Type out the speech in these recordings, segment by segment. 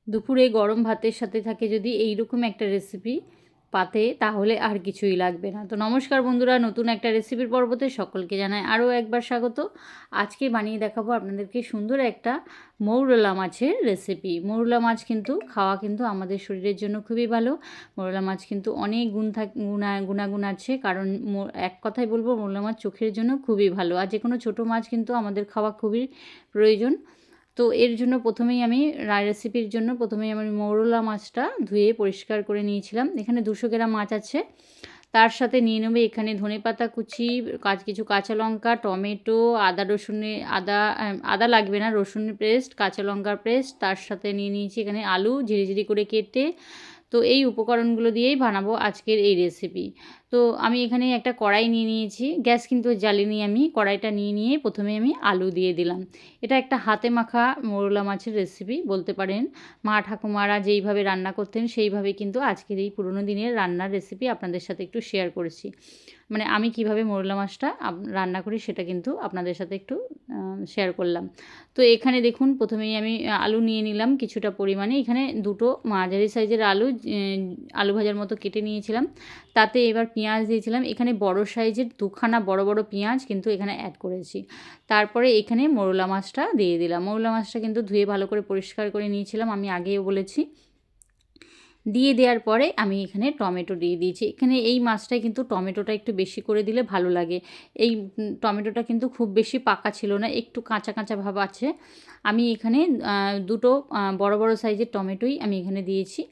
দুপুরে গরম ভাতের সাথে থাকে যদি এইরকম একটা রেসিপি পাতে, তাহলে আর কিছুই লাগবে না। তো নমস্কার বন্ধুরা, নতুন একটা রেসিপির পর্বতে সকলকে জানাই আরও একবার স্বাগত। আজকে বানিয়ে দেখাবো আপনাদেরকে সুন্দর একটা মৌরলা মাছের রেসিপি। মৌরলা মাছ কিন্তু খাওয়া কিন্তু আমাদের শরীরের জন্য খুবই ভালো। মৌরলা মাছ কিন্তু অনেক গুণাগুণ আছে, কারণ এক কথায় বলবো মৌরলা মাছ চোখের জন্য খুবই ভালো। আর যে কোনো ছোটো মাছ কিন্তু আমাদের খাওয়া খুবই প্রয়োজন। তো এর জন্য রেসিপির জন্য প্রথমেই আমি মৌরলা মাছটা ধুয়ে পরিষ্কার করে নিয়েছিলাম। এখানে 200 গ্রাম মাছ আছে। তার সাথে নিয়ে নেবে এখানে ধনেপাতা কুচি, কিছু কাঁচা লঙ্কা, টমেটো, আদা লাগবে না, রসুনের পেস্ট, কাঁচা লঙ্কার পেস্ট। তার সাথে নিয়ে নিয়েছি এখানে আলু ঝিরি করে কেটে। তো এই উপকরণগুলো দিয়েই বানাবো আজকের এই রেসিপি। তো আমি এখানে একটা কড়াই নিয়ে নিয়েছি, গ্যাস কিন্তু জ্বালিনি আমি। কড়াইটা নিয়ে প্রথমে আমি আলু দিয়ে দিলাম। এটা একটা হাতে মাখা মৌরলা মাছের রেসিপি বলতে পারেন। মা ঠাকুমারা যেইভাবে রান্না করতেন সেইভাবে কিন্তু আজকের এই পুরনো দিনের রান্নার রেসিপি আপনাদের সাথে একটু শেয়ার করেছি। মানে আমি কিভাবে মৌরলা মাছটা রান্না করি সেটা কিন্তু আপনাদের সাথে একটু শেয়ার করলাম। তো এখানে দেখুন প্রথমেই আমি আলু নিয়ে নিলাম কিছুটা পরিমাণে। এখানে দুটো মাঝারি সাইজের আলু ভাজার মতো কেটে নিয়েছিলাম। তাতে এবার পেঁয়াজ দিয়েছিলাম। এখানে বড় সাইজের দুখানা বড় পেঁয়াজ কিন্তু এখানে অ্যাড করেছি। তারপরে এখানে মৌরলা মাছটা দিয়ে দিলাম। মৌরলা মাছটা কিন্তু ধুয়ে ভালো করে পরিষ্কার করে নিয়েছিলাম, আমি আগেও বলেছি। দিয়ে দেওয়ার পরে আমি এখানে টমেটো দিয়ে দিয়েছি। এখানে এই মাছটায় কিন্তু টমেটোটা একটু বেশি করে দিলে ভালো লাগে। এই টমেটোটা কিন্তু খুব বেশি পাকা ছিল না, একটু কাঁচা ভাব আছে। আমি এখানে দুটো বড় সাইজের টমেটোই আমি এখানে দিয়েছি।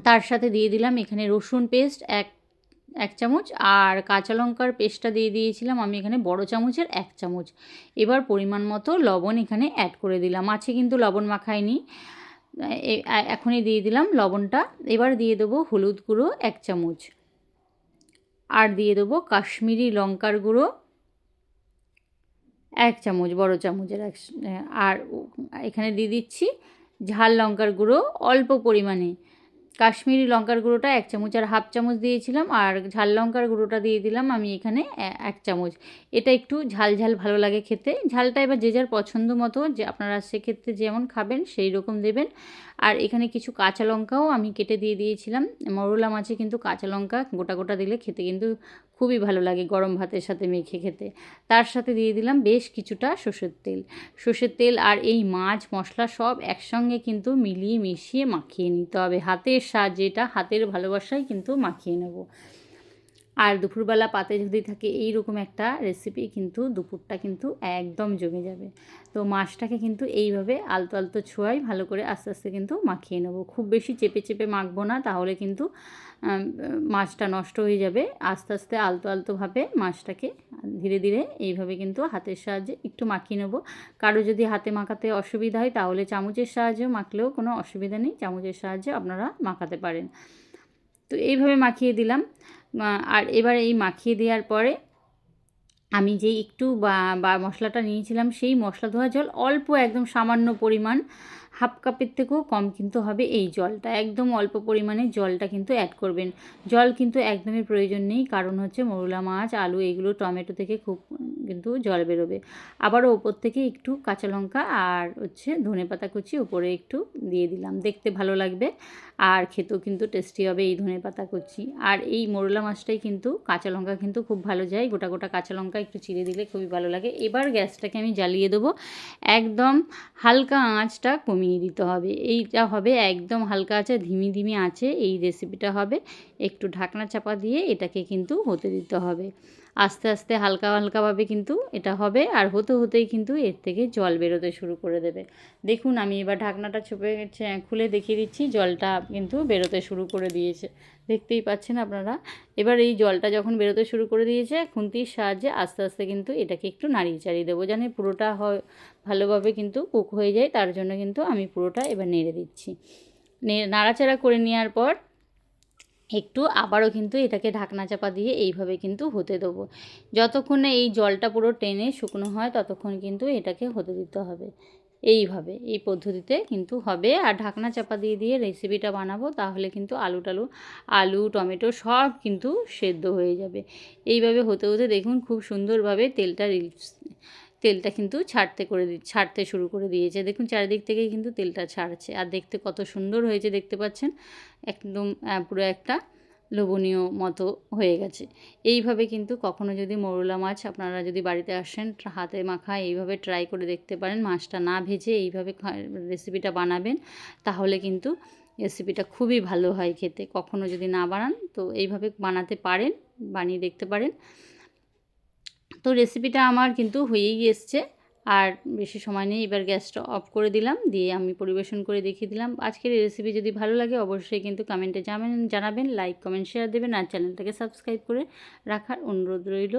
তার সাথে দিয়ে দিলাম এখানে রসুন পেস্ট এক চামচ, আর কাঁচা লঙ্কার পেস্টটা দিয়ে দিয়েছিলাম আমি এখানে বড় চামচের 1 চামচ। এবার পরিমাণ মতো লবণ এখানে অ্যাড করে দিলাম। মাছে কিন্তু লবণ মাখাইনি, এখনই দিয়ে দিলাম লবণটা। এবার দিয়ে দেবো হলুদ গুঁড়ো 1 চামচ, আর দিয়ে দেবো কাশ্মীরি লঙ্কার গুঁড়ো 1 চামচ, বড় চামচের আর এখানে দিয়ে দিচ্ছি ঝাল লঙ্কার গুঁড়ো অল্প পরিমাণে। কাশ্মীরি লঙ্কার গুঁড়োটা 1 চামচ আর হাফ চামচ দিয়েছিলাম, আর ঝাল লঙ্কার গুঁড়োটা দিয়ে দিলাম আমি এখানে 1 চামচ। এটা একটু ঝাল ভালো লাগে খেতে। ঝালটা এবার যে যার পছন্দ মতো, যে আপনারা সেক্ষেত্রে যেমন খাবেন সেই রকম দেবেন। আর এখানে কিছু কাঁচা লঙ্কাও আমি কেটে দিয়ে দিয়েছিলাম। মৌরলা মাছে কিন্তু কাঁচা লঙ্কা গোটা দিলে খেতে কিন্তু খুবই ভালো লাগে গরম ভাতের সাথে মেখে খেতে। তার সাথে দিয়ে দিলাম বেশ কিছুটা সর্ষের তেল আর এই মাছ মশলা সব একসঙ্গে কিন্তু মিলিয়ে মিশিয়ে মাখিয়ে নিতে হবে হাতের সাহায্যে। এটা হাতের ভালোবাসায় কিন্তু মাখিয়ে নেব। আর দুপুরবেলা পাতে যদি থাকে এই রকম একটা রেসিপি, কিন্তু দুপুরটা কিন্তু একদম জমে যাবে। তো মাছটাকে কিন্তু এইভাবে আলতো ছোঁয়ায় ভালো করে আস্তে কিন্তু মাখিয়ে নেব। খুব বেশি চেপে মাখবো না, তাহলে কিন্তু মাছটা নষ্ট হয়ে যাবে। আস্তে আলতোভাবে মাছটাকে ধীরে এইভাবে কিন্তু হাতের সাহায্যে একটু মাখিয়ে নেব। কারো যদি হাতে মাখাতে অসুবিধা হয় তাহলে চামচের সাহায্যে মাখলেও কোনো অসুবিধা নেই, চামচের সাহায্যে আপনারা মাখাতে পারেন। তো এইভাবে মাখিয়ে দিলাম। আর এবার এই মাখিয়ে দেওয়ার পরে আমি যেই একটু মশলাটা নিয়েছিলাম, সেই মশলা ধোয়া জল অল্প একদম সামান্য পরিমাণ, হাফ কাপের থেকেও কম কিন্তু হবে এই জলটা। একদম অল্প পরিমাণে জলটা কিন্তু অ্যাড করবেন। জল কিন্তু একদমই প্রয়োজন নেই, কারণ হচ্ছে মৌরলা মাছ, আলু, এগুলো টমেটো থেকে খুব কিন্তু জল বেরোবে। আবারও ওপর থেকে একটু কাঁচা লঙ্কা আর ধনেপাতা কুচি উপরে একটু দিয়ে দিলাম, দেখতে ভালো লাগবে আর খেতেও কিন্তু টেস্টি হবে এই ধনেপাতা কুচি। আর এই মৌরলা মাছটাই কিন্তু কাঁচা লঙ্কা কিন্তু খুব ভালো যায়, গোটা কাঁচা লঙ্কা একটু চিড়ে দিলে খুবই ভালো লাগে। এবার গ্যাসটাকে আমি জ্বালিয়ে দেবো, একদম হালকা আঁচটা কমিয়ে দিতে হবে। এইটা হবে একদম হালকা আঁচে, ধিমি আঁচে এই রেসিপিটা হবে। একটু ঢাকনা চাপা দিয়ে এটাকে কিন্তু হতে দিতে হবে। আস্তে হালকাভাবে কিন্তু এটা হবে, আর হতেই কিন্তু এর থেকে জল বেরোতে শুরু করে দেবে। দেখুন আমি এবার ঢাকনাটা খুলে দেখিয়ে দিচ্ছি, জলটা কিন্তু বেরোতে শুরু করে দিয়েছে, দেখতেই পাচ্ছেন আপনারা। এবার এই জলটা যখন বেরোতে শুরু করে দিয়েছে, খুন্তির সাহায্যে আস্তে কিন্তু এটাকে একটু নাড়িয়ে চাড়িয়ে দেবো, যেন পুরোটা ভালোভাবে কিন্তু কুক হয়ে যায়। তার জন্য কিন্তু আমি পুরোটা এবার নেড়ে দিচ্ছি। নাড়াচাড়া করে নেওয়ার পর একটু আবারও কিন্তু এটাকে ঢাকনা চাপা দিয়ে এইভাবে কিন্তু হতে দেবো। যতক্ষণ না এই জলটা পুরো টেনে শুকনো হয় ততক্ষণ কিন্তু এটাকে হতে দিতে হবে। এইভাবে এই পদ্ধতিতে কিন্তু হবে। আর ঢাকনা চাপা দিয়ে রেসিপিটা বানাবো, তাহলে কিন্তু আলু টমেটো সব কিন্তু সেদ্ধ হয়ে যাবে। এইভাবে হতে দেখুন খুব সুন্দরভাবে তেলটা কিন্তু ছাড়তে শুরু করে দিয়েছে। দেখুন চারিদিক থেকেই কিন্তু তেলটা ছাড়ছে, আর দেখতে কত সুন্দর হয়েছে দেখতে পাচ্ছেন। একদম পুরো একটা লোভনীয় মতো হয়ে গেছে। এইভাবে কিন্তু কখনো যদি মৌরলা মাছ আপনারা যদি বাড়িতে আসেন, হাতে মাখা এইভাবে ট্রাই করে দেখতে পারেন। মাছটা না ভেজে এইভাবে রেসিপিটা বানাবেন, তাহলে কিন্তু রেসিপিটা খুবই ভালো হয় খেতে। কখনো যদি না বানান তো এইভাবে বানাতে পারেন, বানিয়ে দেখতে পারেন। তো রেসিপিটা আমার কিন্তু হয়েই এসছে, আর বেশি সময় নেই। এবার গ্যাসটা অফ করে দিলাম, দিয়ে আমি পরিবেশন করে দেখিয়ে দিলাম। আজকের এই রেসিপি যদি ভালো লাগে অবশ্যই কিন্তু কমেন্টে জানাবেন, লাইক কমেন্ট শেয়ার দেবেন, আর চ্যানেলটাকে সাবস্ক্রাইব করে রাখার অনুরোধ রইল।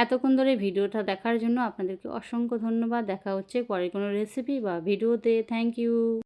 এতক্ষণ ধরে ভিডিওটা দেখার জন্য আপনাদেরকে অসংখ্য ধন্যবাদ। দেখা হচ্ছে পরের কোনো রেসিপি বা ভিডিওতে। Thank you.